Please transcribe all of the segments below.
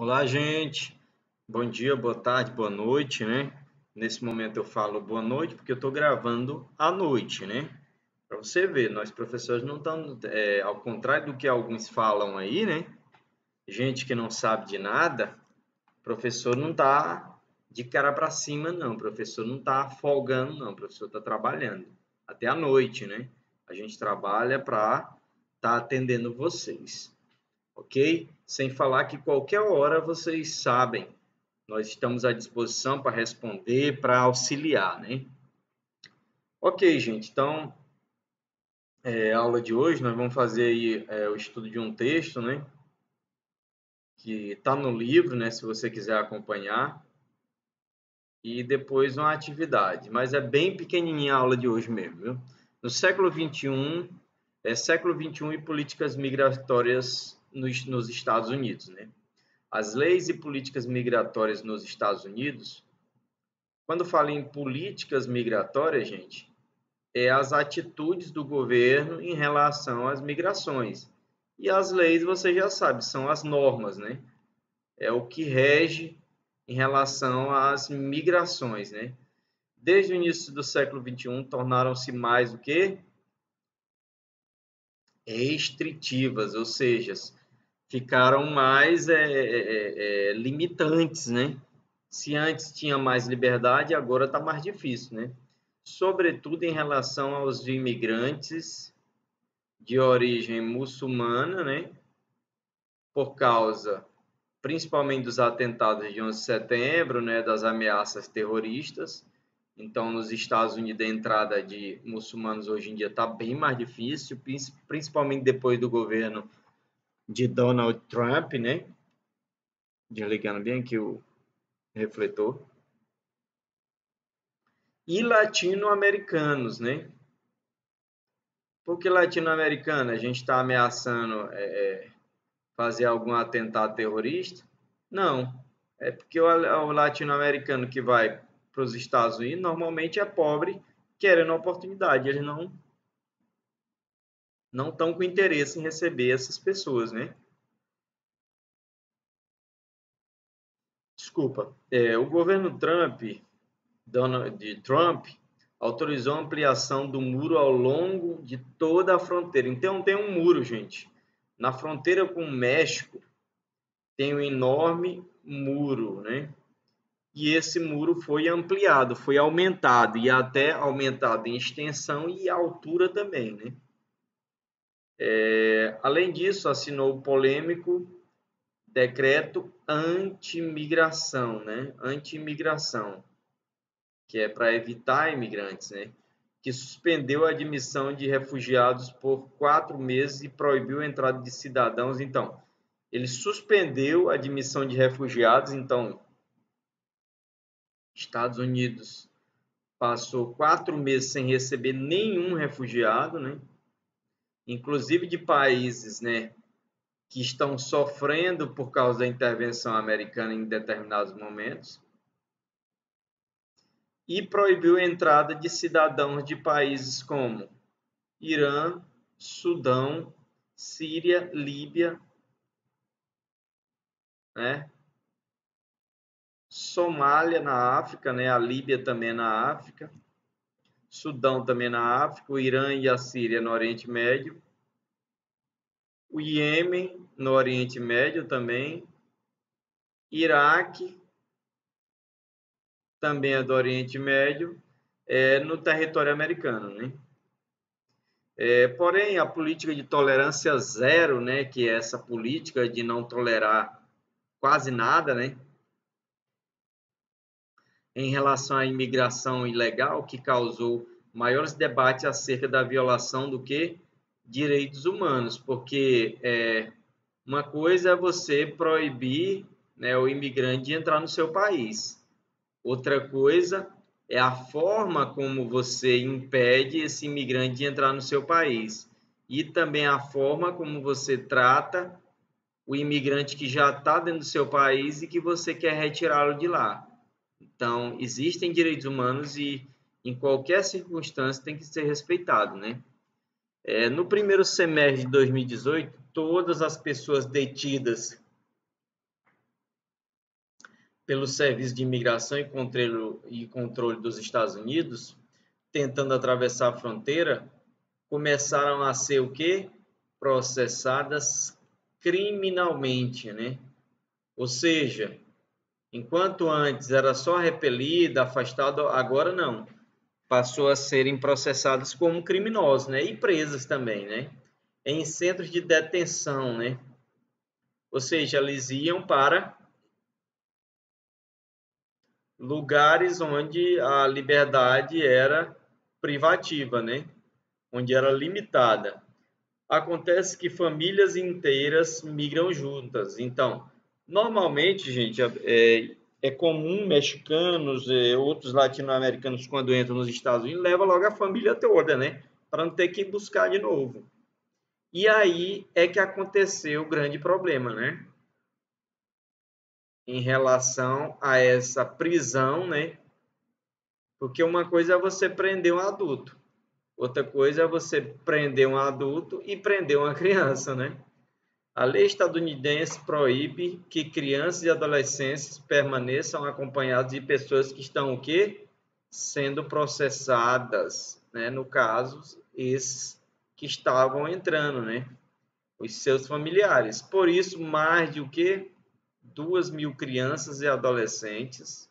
Olá, gente. Bom dia, boa tarde, boa noite, né? Nesse momento eu falo boa noite porque eu estou gravando à noite, né? Para você ver, nós professores não estamos, ao contrário do que alguns falam aí, né? Gente que não sabe de nada, professor não está de cara para cima, não. Professor não está folgando, não. Professor está trabalhando até à noite, né? A gente trabalha para estar atendendo vocês, ok? Sem falar que qualquer hora vocês sabem, nós estamos à disposição para responder, para auxiliar, né? Ok, gente, então, a aula de hoje nós vamos fazer aí o estudo de um texto, né? Que está no livro, né? Se você quiser acompanhar. E depois uma atividade, mas é bem pequenininha a aula de hoje mesmo, viu? No século XXI, século XXI e políticas migratórias nos Estados Unidos, né? As leis e políticas migratórias nos Estados Unidos, quando falo em políticas migratórias, gente, é as atitudes do governo em relação às migrações. E as leis, você já sabe, são as normas, né? É o que rege em relação às migrações, né? Desde o início do século XXI, tornaram-se mais o quê? Restritivas, ou seja, ficaram mais limitantes, né? Se antes tinha mais liberdade, agora está mais difícil, né? Sobretudo em relação aos imigrantes de origem muçulmana, né? Por causa, principalmente dos atentados de 11 de setembro, né? Das ameaças terroristas. Então, nos Estados Unidos, a entrada de muçulmanos hoje em dia está bem mais difícil, principalmente depois do governo de Donald Trump, né? Desligando bem aqui o refletor. E latino-americanos, né? Por que latino-americano? A gente está ameaçando fazer algum atentado terrorista? Não. É porque o latino-americano que vai para os Estados Unidos normalmente é pobre, querendo oportunidade. Eles não estão com interesse em receber essas pessoas, né? Desculpa. O governo Donald Trump, autorizou a ampliação do muro ao longo de toda a fronteira. Então, tem um muro, gente. Na fronteira com o México, tem um enorme muro, né? E esse muro foi ampliado, foi aumentado, e até aumentado em extensão e altura também, né? Além disso, assinou o polêmico decreto anti-imigração, né? Anti-imigração, que é para evitar imigrantes, né? Que suspendeu a admissão de refugiados por 4 meses e proibiu a entrada de cidadãos. Então, ele suspendeu a admissão de refugiados. Então, Estados Unidos passou 4 meses sem receber nenhum refugiado, né? Inclusive de países, né, que estão sofrendo por causa da intervenção americana em determinados momentos. E proibiu a entrada de cidadãos de países como Irã, Sudão, Síria, Líbia, né? Somália na África, né? A Líbia também na África, Sudão também na África, o Irã e a Síria no Oriente Médio, o Iêmen no Oriente Médio também, Iraque também é do Oriente Médio, no território americano, né? Porém, a política de tolerância zero, né, que é essa política de não tolerar quase nada, né, em relação à imigração ilegal, que causou maiores debates acerca da violação do que direitos humanos, porque uma coisa é você proibir, né, o imigrante de entrar no seu país, outra coisa é a forma como você impede esse imigrante de entrar no seu país e também a forma como você trata o imigrante que já está dentro do seu país e que você quer retirá-lo de lá. Então, existem direitos humanos e, em qualquer circunstância, tem que ser respeitado, né? No primeiro semestre de 2018, todas as pessoas detidas pelo Serviço de Imigração e Controle dos Estados Unidos, tentando atravessar a fronteira, começaram a ser o quê? Processadas criminalmente, né? Ou seja, enquanto antes era só repelida, afastada, agora não. Passou a serem processadas como criminosos, né? E presas também, né? Em centros de detenção, né? Ou seja, eles iam para lugares onde a liberdade era privativa, né? Onde era limitada. Acontece que famílias inteiras migram juntas. Então, normalmente, gente, é comum mexicanos, outros latino-americanos, quando entram nos Estados Unidos, levam logo a família toda, né? Para não ter que buscar de novo. E aí é que aconteceu o grande problema, né? Em relação a essa prisão, né? Porque uma coisa é você prender um adulto, outra coisa é você prender um adulto e prender uma criança, né? A lei estadunidense proíbe que crianças e adolescentes permaneçam acompanhados de pessoas que estão o quê? Sendo processadas, né? No caso, esses que estavam entrando, né? Os seus familiares. Por isso, mais de o quê? 2.000 crianças e adolescentes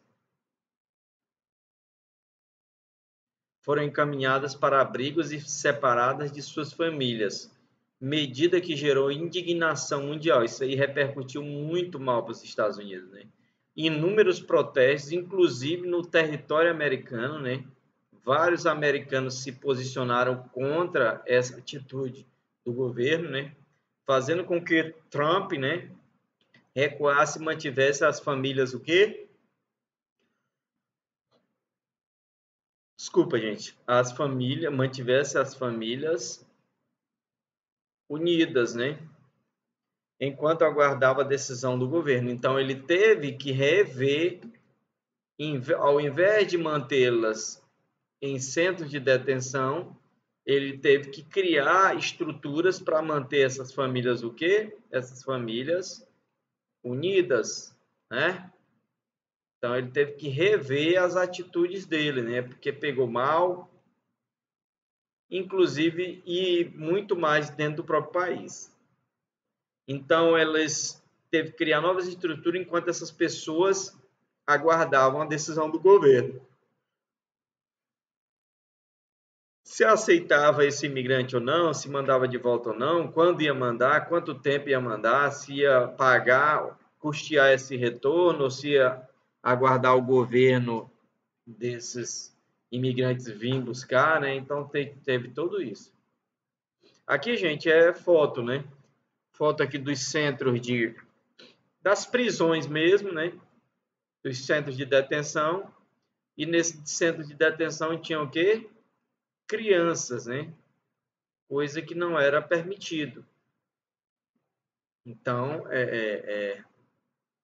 foram encaminhadas para abrigos e separadas de suas famílias, medida que gerou indignação mundial. Isso aí repercutiu muito mal para os Estados Unidos, né? Inúmeros protestos, inclusive no território americano, né? Vários americanos se posicionaram contra essa atitude do governo, né? Fazendo com que Trump, né, recuasse e mantivesse as famílias o quê? Desculpa, gente. As famílias, mantivesse as famílias unidas, né? Enquanto aguardava a decisão do governo. Então, ele teve que rever, ao invés de mantê-las em centros de detenção, ele teve que criar estruturas para manter essas famílias o quê? Essas famílias unidas, né? Então, ele teve que rever as atitudes dele, né? Porque pegou mal, inclusive, e muito mais dentro do próprio país. Então, elas teve que criar novas estruturas enquanto essas pessoas aguardavam a decisão do governo. Se aceitava esse imigrante ou não, se mandava de volta ou não, quando ia mandar, quanto tempo ia mandar, se ia pagar, custear esse retorno, ou se ia aguardar o governo desses imigrantes vir buscar, né? Então, teve tudo isso. Aqui, gente, é foto, né? Foto aqui dos centros das prisões mesmo, né? Dos centros de detenção. E nesse centro de detenção tinha o quê? Crianças, né? Coisa que não era permitido. Então,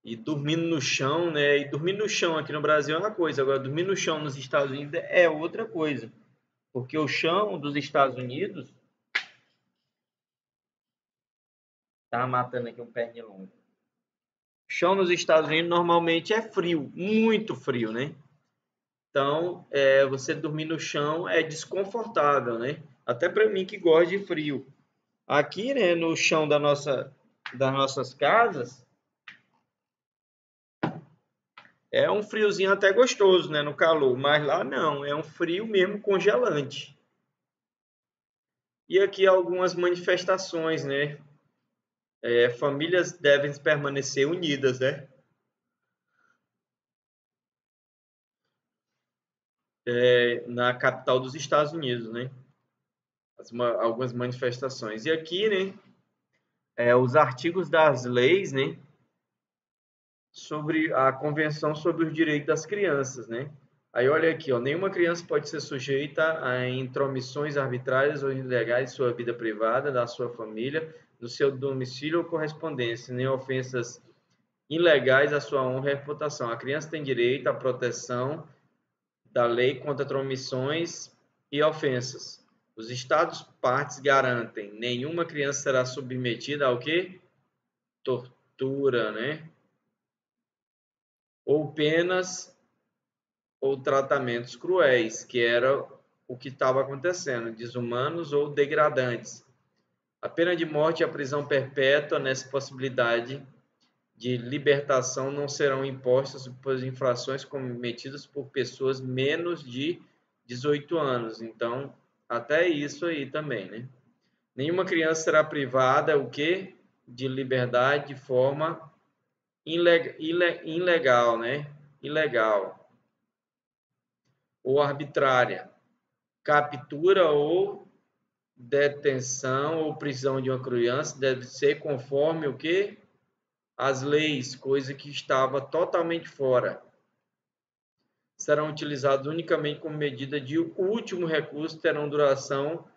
e dormindo no chão, né? E dormir no chão aqui no Brasil é uma coisa, agora dormir no chão nos Estados Unidos é outra coisa. Porque o chão dos Estados Unidos tá matando aqui um pernilongo. O chão nos Estados Unidos normalmente é frio, muito frio, né? Então, você dormir no chão é desconfortável, né? Até para mim que gosta de frio. Aqui, né, no chão das nossas casas, é um friozinho até gostoso, né, no calor, mas lá não, é um frio mesmo congelante. E aqui algumas manifestações, né? Famílias devem permanecer unidas, né? Na capital dos Estados Unidos, né? Algumas manifestações. E aqui, né, os artigos das leis, né, sobre a Convenção sobre os Direitos das Crianças, né? Aí olha aqui, ó, nenhuma criança pode ser sujeita a intromissões arbitrárias ou ilegais em sua vida privada, da sua família, no seu domicílio ou correspondência, nem ofensas ilegais à sua honra e reputação. A criança tem direito à proteção da lei contra intromissões e ofensas. Os Estados partes garantem: nenhuma criança será submetida ao quê? Tortura, né? ou penas ou tratamentos cruéis, que era o que estava acontecendo, desumanos ou degradantes. A pena de morte e a prisão perpétua, nessa possibilidade de libertação, não serão impostas por infrações cometidas por pessoas menos de 18 anos. Então, até isso aí também, né? Nenhuma criança será privada, o quê? De liberdade de forma ilegal, né? Ilegal ou arbitrária. Captura ou detenção ou prisão de uma criança deve ser conforme o quê? As leis, coisa que estava totalmente fora. Serão utilizados unicamente como medida de último recurso, terão duração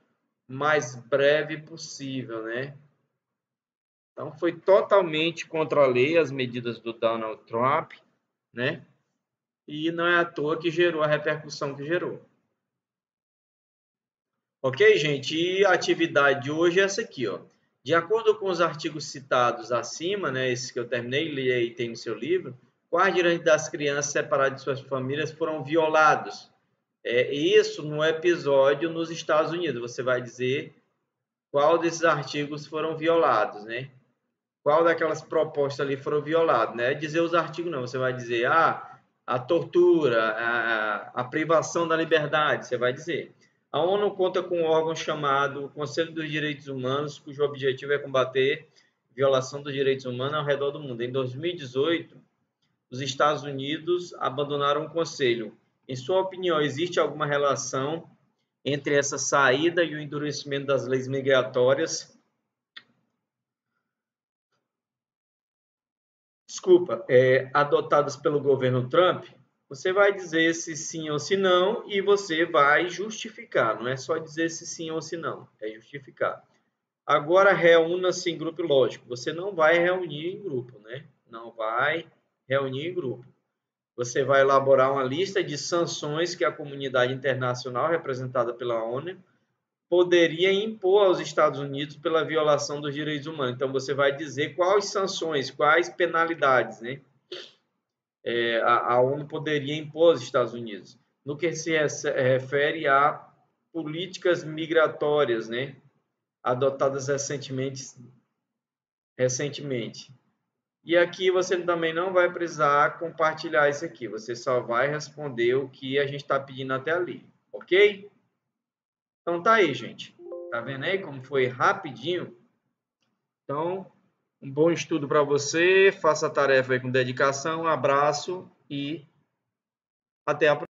mais breve possível, né? Então, foi totalmente contra a lei as medidas do Donald Trump, né? E não é à toa que gerou a repercussão que gerou. Ok, gente? E a atividade de hoje é essa aqui, ó. De acordo com os artigos citados acima, né, esses que eu terminei, li aí, tem no seu livro, quais direitos das crianças separadas de suas famílias foram violados? Isso no episódio nos Estados Unidos. Você vai dizer qual desses artigos foram violados, né? Qual daquelas propostas ali foram violadas, né? Dizer os artigos não, você vai dizer a tortura, a privação da liberdade, você vai dizer. A ONU conta com um órgão chamado Conselho dos Direitos Humanos, cujo objetivo é combater violação dos direitos humanos ao redor do mundo. Em 2018, os Estados Unidos abandonaram o Conselho. Em sua opinião, existe alguma relação entre essa saída e o endurecimento das leis migratórias? Adotadas pelo governo Trump? Você vai dizer se sim ou se não e você vai justificar. Não é só dizer se sim ou se não, é justificar. Agora reúna-se em grupo, lógico. Você não vai reunir em grupo, né? Não vai reunir em grupo. Você vai elaborar uma lista de sanções que a comunidade internacional, representada pela ONU, poderia impor aos Estados Unidos pela violação dos direitos humanos. Então, você vai dizer quais sanções, quais penalidades, né? A ONU poderia impor aos Estados Unidos. No que se refere a políticas migratórias, né? Adotadas recentemente. E aqui você também não vai precisar compartilhar isso aqui. Você só vai responder o que a gente está pedindo até ali. Ok? Então tá aí, gente. Tá vendo aí como foi rapidinho? Então, um bom estudo para você. Faça a tarefa aí com dedicação. Um abraço e até a próxima.